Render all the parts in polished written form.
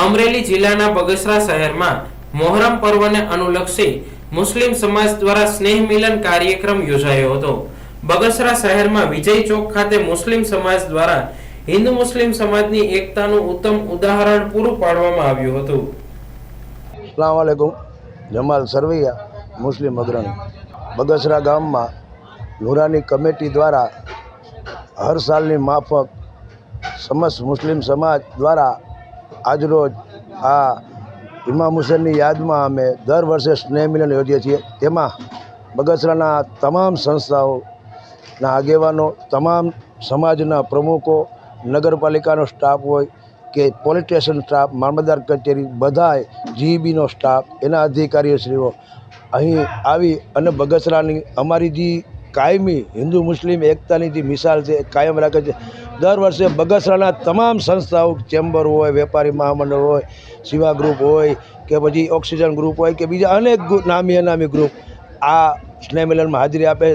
અમરેલી જિલ્લાના બગસરા શહેરમાં મોહરમ પર્વને અનુલક્ષી મુસ્લિમ સમાજ દ્વારા સ્નેહ મિલન કાર્યક્રમ યોજાયો હતો। બગસરા શહેરમાં વિજય ચોક ખાતે મુસ્લિમ સમાજ દ્વારા હિન્દુ મુસ્લિમ સમાજની એકતાનું ઉત્તમ ઉદાહરણ પૂરું પાડવામાં આવ્યું હતું। अस्सलाम वालेकुम। जमाल सरवैया मुस्लिम अग्रणी बगसरा गाम में नूरानी कमेटी द्वारा हर सालनी माफक समस्त मुस्लिम समाज द्वारा आज रोज आ इमाम हुसैन याद में अमे दर वर्षे स्नेह मिलन योजीए छीए। तेमां बगसराना तमाम संस्थाओं आगेवानो, तमाम समाजना प्रमुखों, नगरपालिकानो स्टाफ होय के पोलीस स्टेशन स्टाफ, मामलतदार कचेरी, बधाय जीईबीनो स्टाफ, एना अधिकारीश्रीओ अहीं आवी अने बगसरानी अमारी जी कायमी हिंदू मुस्लिम एकतानी जी मिसाल है कायम राखे छे। दर वर्षे बगसराना तमाम संस्थाओं, चेम्बर होय, वेपारी महामंडल होय, शिवा ग्रुप होय के पछी ऑक्सीजन ग्रुप होय के बीजा अनेक नामी अनामी ग्रुप आ स्नेह मिलन में हाजरी आपे।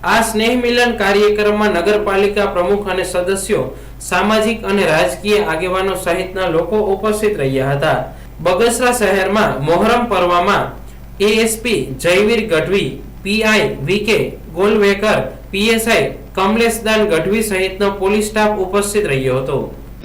आ स्नेह मिलन कार्यक्रम में नगरपालिका प्रमुख और सदस्यों, सामाजिक और राजकीय आगेवानो सहितना लोको उपस्थित रह्या हता। बगसरा शहर में मोहरम पर्व में ASP Jayvir Gadhvi, PI VK Golvekar, PSI Kamleshdan Gadhvi सहित पोलीस स्टाफ उपस्थित रह्यो हतो।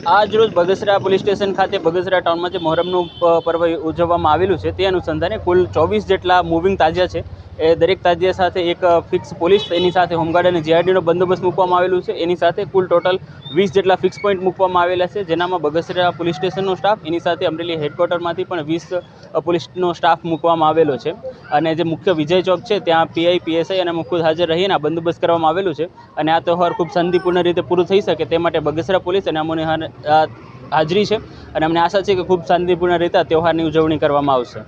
आज रोज बगसरा पोलीस स्टेशन खाते बगसरा टाउन में मोहरमનું पर्व ઉજવવામાં આવેલું છે તે અનુસંધાને કુલ 24 જેટલા મૂવિંગ તાજિયા છે। એ દરેક તાજિયા સાથે એક ફિક્સ પોલીસ, એની સાથે હોમગાર્ડ અને જીઆરડીનો બંદોબસ્ત મૂકવામાં આવેલું છે। એની સાથે કુલ ટોટલ 20 જેટલા ફિક્સ પોઈન્ટ મૂકવામાં આવેલા છે, જેનામાં બગસરા પોલીસ સ્ટેશનનો સ્ટાફ, એની સાથે અમરેલી હેડક્વાર્ટરમાંથી પણ 20 પોલીસનો સ્ટાફ મૂકવામાં આવેલો છે। અને જે મુખ્ય વિજય ચોક છે ત્યાં પીઆઈ, પીએસઆઈ અને મુખ્ય હાજર રહીને આ બંદોબસ્ત કરવામાં આવેલું છે। અને આ તહેવાર ખૂબ શાંતિપૂર્ણ રીતે પૂરું થઈ શકે તે માટે બગસરા પોલીસ અને અમોની હાજરી છે અને અમને આશા છે કે ખૂબ શાંતિપૂર્ણ રીતે તહેવારની ઉજવણી કરવામાં આવશે।